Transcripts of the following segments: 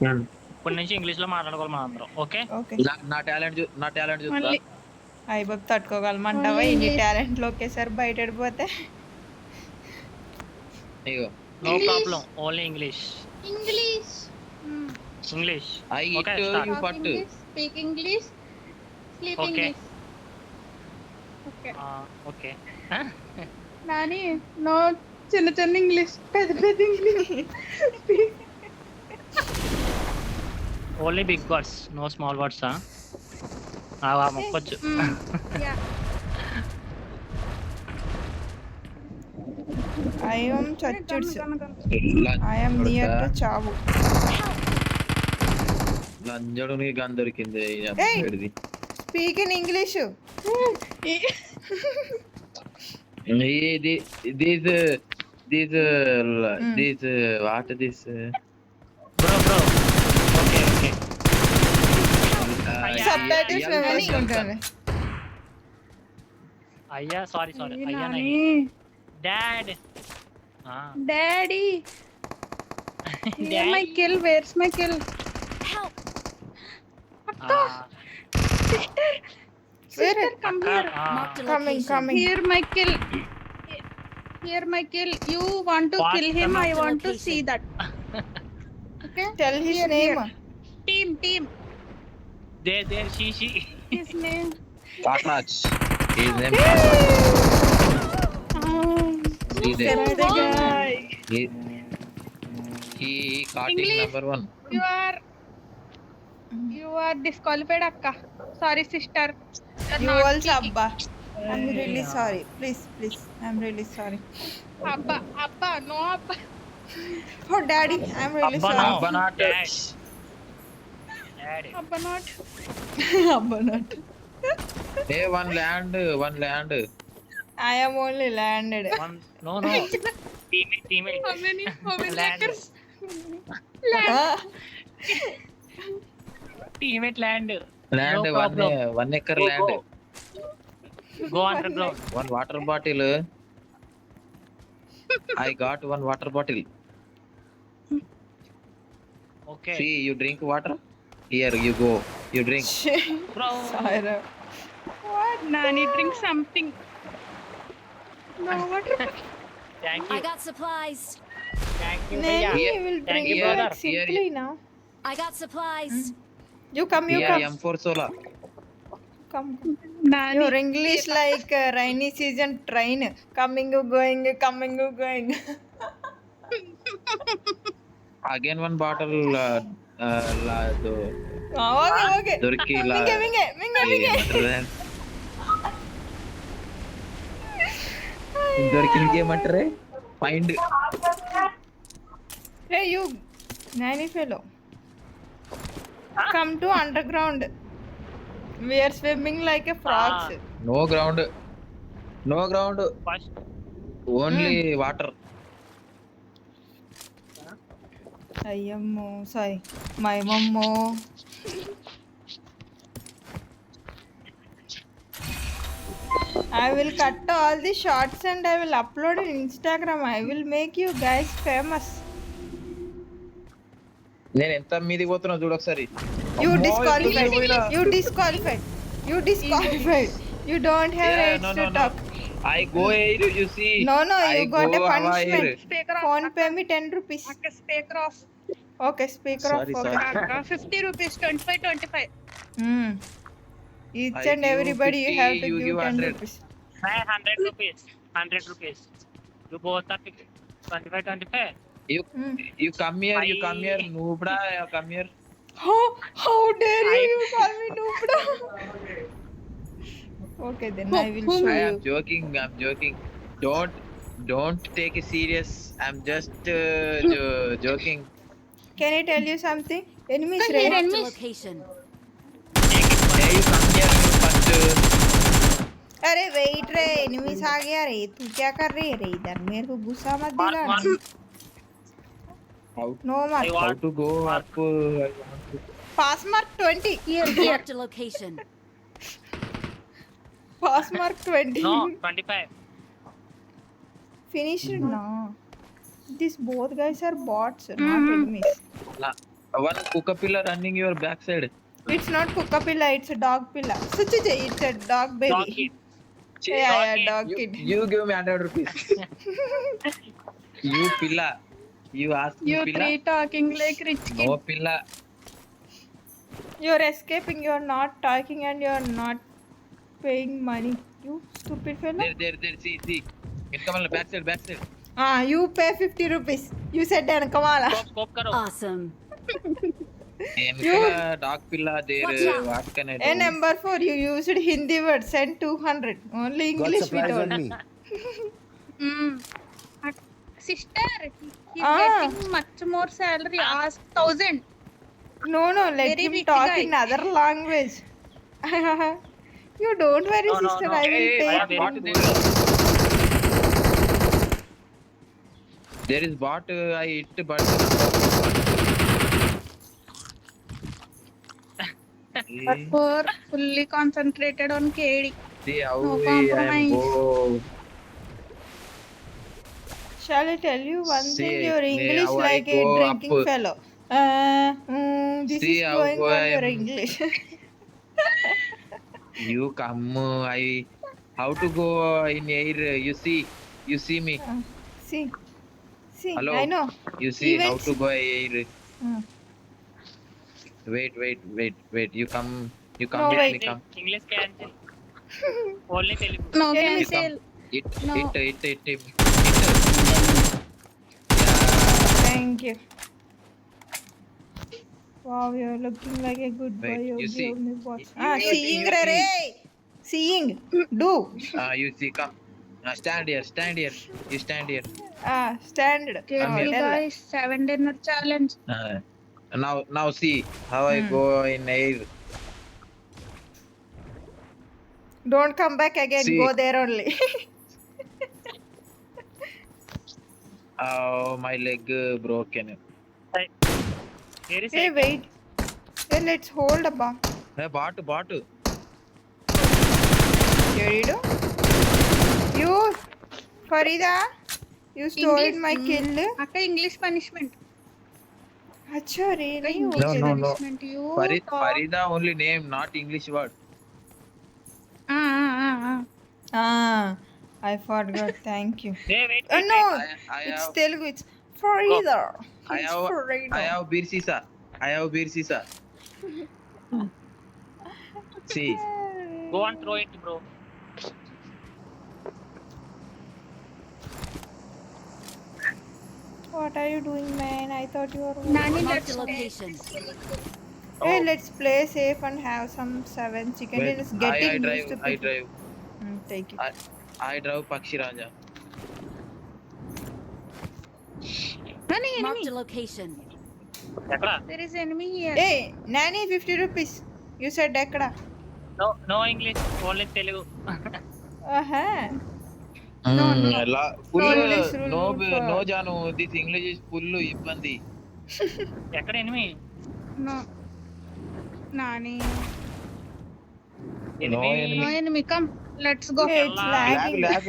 ఇప్పటి నుంచి ఇంగ్లీష్ లో మాట్లాడుకోవాలి మనం అందరం. ఓకే ఓకే నా టాలెంట్ చూస్తా. మళ్ళీ అయ్య బాబు తట్టుకోగలమంటావా Only ఇన్ని English. టాలెంట్లు ఒకేసారి బయటపడిపోతే ఇగో no English. Problem, only English. English. English I okay it start. You Talk పట్టు. English. Speak English. Sleep Okay. English. Okay. Okay Nani, no చిన్న ఇంగ్లీష్, పెద్ద English. Only big words, no small words. మొక్కొచ్చు. Yeah. I am చచ్చుడ్స్ Gone. I am near to చావు లంజడు నీ gun దొరికింది. Hey! Speak in English This what this bro okay okay subtitles yeah, వేసుకుంటాను అయ్యా సారీ అయ్యా Nani, dad daddy. Where my kill? Where's my kill? Help! Sister, sister, come here. Marked a coming location. Coming Here my kill. Here my kill. You want to What kill him? the I want to location? see that. Okay. Tell his Here, name here. Team. There she His name. top notch. His name see there. The guy. He caught English. number 1. You are disqualified, akka. Sorry, sister. You're you not also speaking. అబ్బా I'm really sorry please I'm really sorry Abba, no Abba. Oh daddy I'm really అబ్బా sorry Abba not. Dad Abba not. అబ్బా not Hey, one land. I am only landed no teammate How many Land. acres? Teammate land Land No problem. 1 acre land. Go underground. One water bottle. I got one water bottle. Okay See, you drink water. Here you go. You drink. Bro sorry What? Nani, drink something. No water. Thank you I got supplies. భయ్యా. Nani Here- will bring here- you like here- simply now. I got supplies. You come. Here M4 solar. Come. Nani. Your English like rainy season train. Coming, going, coming, going. Again one bottle. Okay. దొరికి Minge. దొరికి ఏమంటారే find. Hey, you, nanny fellow. Come to underground. We are swimming like a frogs. No ground first only water. అయ్యమ్మో sorry my మమ్మో I will cut all the shots and I will upload in Instagram. I will make you guys famous. నేను ఎంత మీదికి పోతున్నా చూడు ఒకసారి. You అమ్మో, disqualified. ఎప్పుడు పోయినా? You disqualified. You don't have Yeah, rights to talk. I go air, you see. No, I you got go a punishment. air. Speaker off. Phone pay me 10 rupees. Akka, speaker off. Okay, speaker Sorry, off. Okay. sorry. Akka, 50 rupees, 25. Hmm. Each I and give everybody you 50, have to you give give 10 100. rupees. 100 rupees. You both are 25. You come here, I- noobda, you come here. How dare you call me noobda? Okay, then I will show I you. am joking. Don't take it serious. I'm just joking. Can I tell you something? Enemies, Here, right? Marked a enemies. location. Hey, you come here, you first. अरे wait रे enemies आ गया रे तू क्या कर रही है रे इधर मेरे को गुस्सा मत दिलाना How नो मत I how want to go up? I want to. Pass mark 20 Here. Marked a location. Pass mark 20 No, 25. finish it now these both guys are bots not enemies One Kukapilla running your backside. It's not Kukapilla, it's a dog pilla. Such it's a dog baby. Dog kid. Yeah, kid. dog kid. You give me 100 rupees. You pilla. You ask me You pilla. three talking like rich kid. No pilla. You're escaping, you're not talking, and you're not paying money. You stupid fellow. There. See. Come on, backside. You pay 50 rupees. You said then, come on. Scope karo. Awesome. Dog pilla there. Watch out. What can I do? And number 4, you used Hindi word. Send 200. Only Got English we supplies on don't. me. Sister, he's Ah. getting much more salary. Ask 1,000. No, let Very him rich talk guy. in other language. You don't worry, No, sister. no. I will Hey, pay. bot there. There is bot. I hit but. Poor, fully concentrated on KD. See how No I am compromise. go. Shall I tell you one thing? See, Your English how I like a go drinking up. fellow. This See is how going go on I your am. English. You come. How to go in air? You see me. See, Hello. I know. You see how Events. to go air. Uh, Wait. You come No, with me. wait. Come. English cancel. Only Telugu. No Enemy. cancel. No. Hit. Thank you. Wow, you're looking like a good boy. Wait, You you see. give me what? You Seeing, see. Ray. Seeing. Do. You see. Come. Stand here. You stand here. Standard. Careful, here. guys. 7 dinner challenge. Now see how I go in air. Don't come back again. See. Go there only. Oh, my leg broken. Here is Hey, wait. Hey, let's hold a bomb. Hey, bot. Here you do. You, Farida, you stole English, my kill. Akka English punishment. Acha, really? English Okay, No. punishment. You talk. Farida only name, not English word. I forgot. Thank you. Hey, wait. No, I it's have- Telugu. It's Farida. I It's have Farida. beer sisa. See, Go and throw it, bro. What are you doing, man? I thought you were. Nani, Marked let's a location. Hey, let's play safe and have some 7 chicken. wait, It's getting used to I people. drive. Take it. I drive Pakshi Raja. Nani, Marked enemy. a location. Ekada? There is enemy here. Hey, Nani, 50 rupees. You said Ekada. No English. Only Telugu. Full English rule for- no Janu. This English is full ibbandi. ఎక్కడ enemy? No. Nani. No No enemy. enemy. Come. Let's go. Hey, it's lagging. Lag.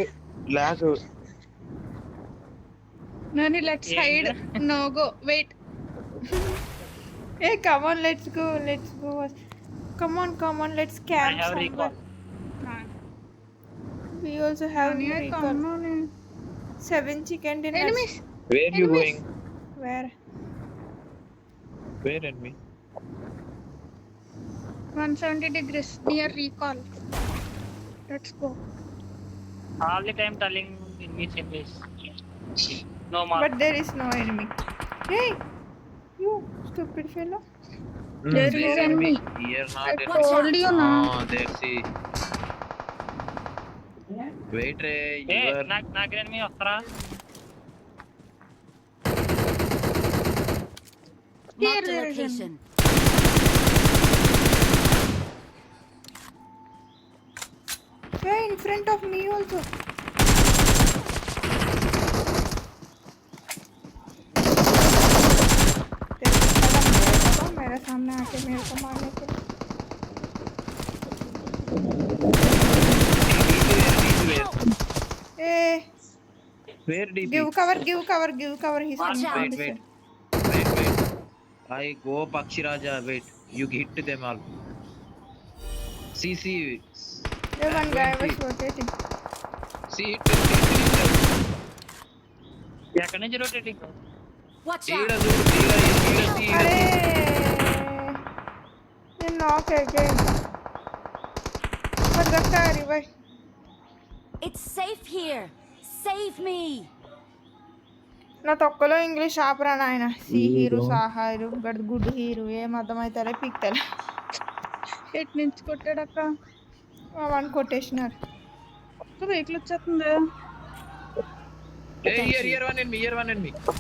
Nani, let's Yeah. hide. No, go. Wait. Hey, come on, let's go. Come on, let's I camp have somewhere. recall. We also have Nani, I recall. come on. 7 chicken dinners. Enemies. Where you Enemies. going? Where? Where enemy? 170 degrees. Near recall. Let's go. All the time telling in which English. No more. But there is no enemy. Hey, you stupid fellow. There is enemy. Here I not told you now. there see. Wait, Ray. A You are నాకు enemy వస్తారా? Marked a there is location. Hey, in front of me also. मेरे सामने आके मेरे को मारने के लिए। Hey, where DP? give cover. He's Watch coming out. from this Wait. side. I go Pakshiraja. Wait, you hit them all. See. There one guy was 20. rotating. See hit them. ఎక్కడి నుంచి రొటేటింగ్? Watch ఈడ out! చూడు, ఈడ అరే నేను నాక్ again పడతారి bye. It's safe here. Save me. నా తొక్కలో ఇంగ్లీష్ ఆపరా నాయన. సి హీరో సాహా హీరో గడ్ గుడ్ హీరో ఏం అర్థమవుతారే పిక్తలే. ఎటు నుంచి కొట్టాడక్క? వన్ కొటేషనర్ ఒక్క వెహికల్ వచ్చేస్తుంది. Hey, here one enemy. Watch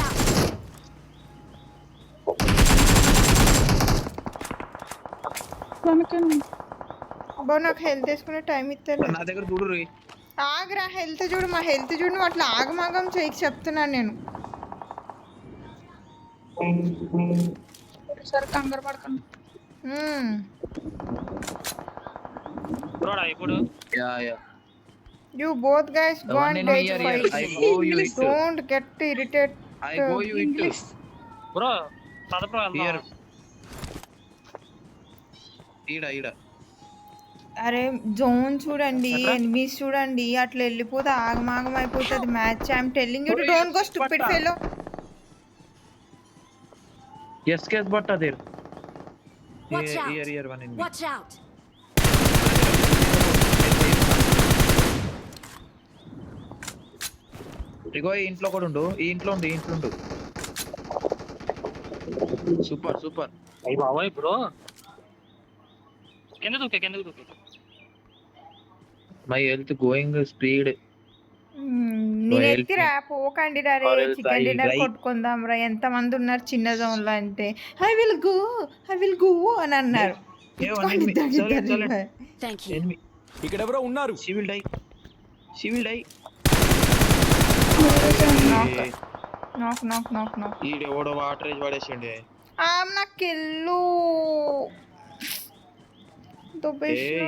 out! మనకండి బో నాకు హెల్త్ తీసుకునే టైం ఇస్తారు. నా దగ్గర చూడు రే. ఆగ్రా హెల్త్ చూడు, మా హెల్త్ చూడు. నువ్వు అట్లా ఆగమాగం చేయకి చెప్తున్నాను నేను. సరే కంగారు పడకండి. బ్రోడా ఇప్పుడు Yeah. You both guys The go one and enemy take here. fight. I go you it. Don't get irritated. I go you it. English bro పద బ్రో Here. వెళ్దాం. ఈడ. అరే జోన్ చూడండి, ఎక్కడ? ఎనిమీస్ చూడండి, అట్లా వెళ్ళిపోతే ఆగమాగం అయిపోతుంది match. I'm telling you to don't go stupid fellow. Yes, but there. Watch out. Here one enemy. Watch out! ఇగో ఈ ఇంట్లో కూడా ఉండు. ఈ ఇంట్లో ఉండు. సూపర్. అయ్యి బాబాయ్ బ్రో కిందకు దూకే. My health going speed. నేను ఎత్తిరా పోకండి రా రే. Or else chicken I'll dinner die. కొట్టుకుందాం రా. ఎంత మంది ఉన్నారు చిన్న జోన్ లో అంటే ఐ విల్ గో అని అన్నారు. Hey, one enemy. Silent. Thank you. Enemy. ఇక్కడెవరో ఉన్నారు. She will die. నాక్ ఈడ ఓడ వాటర్ ఏజ్ పడేసిండే. ఆమ్ నా కిల్లు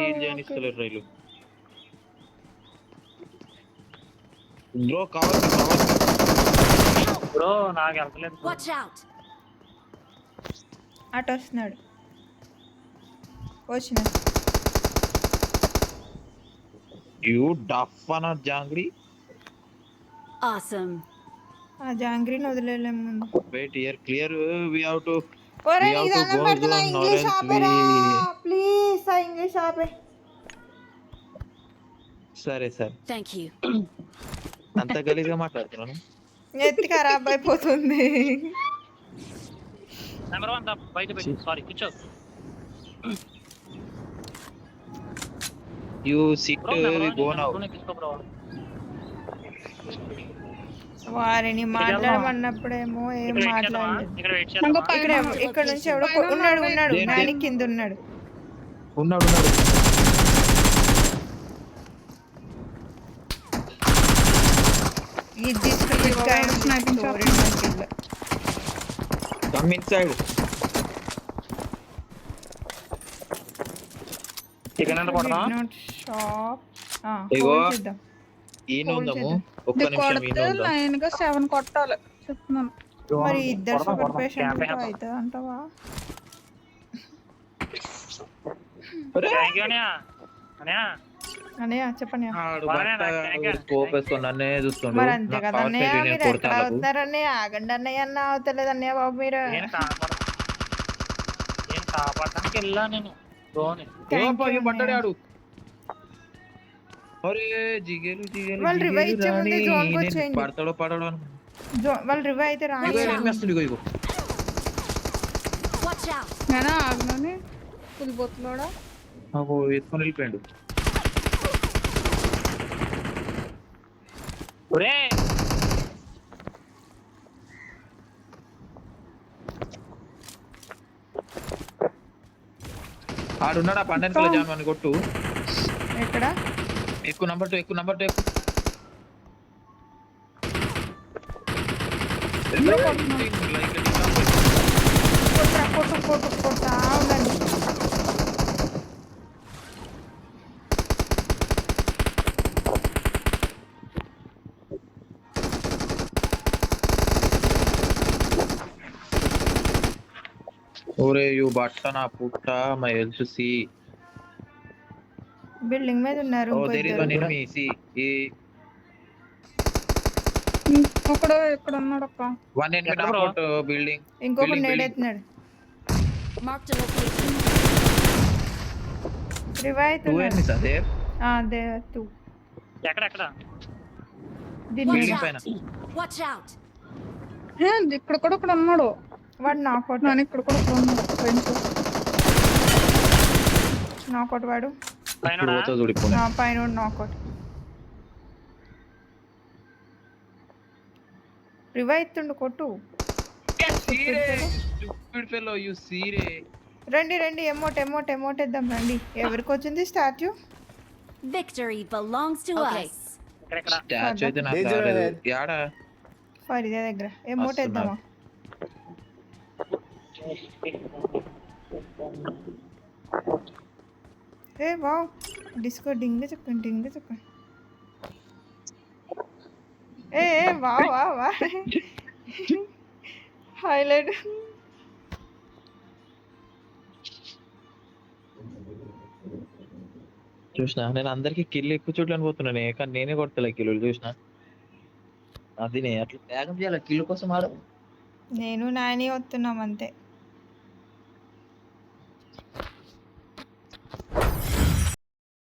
ఏం చేయనిస్తలేరు రైలు. బ్రో కావాలి. బ్రో నాకు వెళ్తలేదు bro. Watch out! అటు వస్తున్నాడు. వచ్చిన యూ డఫ్ అన్న జాంగ్రీ. Awesome. ఆ జాంగ్రీని వదిలేలేం ముందు. Wait here clear we have to. ఒరే We have నీ to దండం go పెడుతున్నా zone, ఇంగ్లీష్ or else ఆపేరా we- ప్లీజ్. ఆ ఇంగ్లీష్ ఆపే. సరే Thank you. అంత గలీజ్గా మాట్లాడుతున్నాను. ఎత్తి ఖరాబ్ అయిపోతుంది. నెంబర్ 1 బయట సారీ కూర్చో you sit bro. We go now. తీసుకో బ్రో. వారిని మాట్లాడమన్నప్పుడేమో ఏం మాట్లాడలేదు. ఇక్కడ వెయిట్ చేద్దామా? ఇక్కడ నుంచి ఎవడో ఉన్నాడు మ్యాని కింద ఉన్నాడు. ఉన్నాడు. ఈ disconnect guy is Sniping shot. stored in my killer. Come inside. Chicken ఎంత కొడదాం? Did not shop. Ego. hold చేద్దాం. ఈనుందాము. ఒక్క ఇది నిమిషం కొడితే ఈనుందాం. లైన్ గా 7 కొట్టాలి చెప్తున్నాను. మరి ఇద్దరు కొడదాం, షుగర్ కొడదాం. పేషెంట్ క్యాంపే అవుతుంది అంటావా? థ్యాంక్ యూ అన్నయ్య. అన్నయ్య చెప్పండి. ఆడు బాగానే బట్ట నాకు thank you. స్కోప్ వేసుకొని నన్నే చూస్తుండు. మరి అంతే నాకు కదా power అన్నయ్య. side నేను మీరు ఎక్కడ కొడతాను. అవుతున్నారు అన్నయ్య? ఆగండి అన్నయ్య అన్న అవుతలేదు అన్నయ్య బాబు మీరు. నేను కాపాడటానికి వెళ్ళా నేను డ్రోన్. Thank you, పడ్డాడు అన్నయ్య. ఆడు. అరే జిగేలు వాళ్ళు revive ఇచ్చే ముందే zone కి వచ్చేయండి. పడతాడో పడడో అని. వాళ్ళు రివైవ్ అయితే రాని. ఇగో ఎనిమిది వస్తుంది. ఇగో Watch out! నేనా ఆగ్లోని ఫుల్ బొత్తులోడా నాకు ఎత్తుకొని వెళ్ళిపోయాడు. ఒరే ఆడున్నాడు. ఆ పండెనకల జాన్ అని కొట్టు. ఎక్కడ? ఎక్కువ నంబర్ 2 ఎక్కువ. కొట్టా ఉండండి. ఓరే యు బట్ట నా పుట్ట మై హెల్త్ సి బిల్డింగ్ మీద ఉన్నారు ఓ ఇంకో దేర్ ఇస్ ఇద్దరు. వన్ ఎనిమీ సి ఈ ఒకడు ఇక్కడ ఉన్నాడక్క. వన్ ఎనిమీ ఎక్కడ నాక్ bro? అవుట్ బిల్డింగ్ ఇంకొకటి building. నేడెత్తున్నాడు. Marked a location. Revive two అవుతున్నాడు. ఎనిమీస్ అదే దే టూ. ఎక్కడ దీన్ని Watch Building out. పైన. Watch out. ఇక్కడ కూడా ఒకడు ఉన్నాడు. వాడు నాకౌట్. నేను ఇక్కడ కూడా ఒకడు ఉన్నాడు. ఫ్రెండ్స్ నాకౌట్ వాడు. పైన ఇప్పుడు పోతా చూడు ఇప్పుడు నా పైన నాకౌట్. రివైవ్ అవుతుండు కొట్టు. స్టూపిడ్ ఫెలో యు సీరే రండి రండి ఎమోట్ ఇద్దాం రండి. ఎవరికి వచ్చింది statue? Victory belongs to Okay. us. ఎక్కడ స్టాచ్యూ అయితే నాకు Danger రాలేదు ahead. యాడా ఫరిదే దగ్గర ఎమోట్ ఇద్దామా? ఏ వావ్ డిస్కో డింగ్ చెప్పండి. ఏ వా హైలైట్. చూసినా నేను అందరికి కిల్లు ఎక్కువ చోట్ల పోతున్నాను కానీ నేనే కొడతలే కిల్లులు చూసినా అది నేను అట్లా త్యాగం చేయాలి కిల్లు కోసం ఆడ నేను నాని వస్తున్నాం అంతే.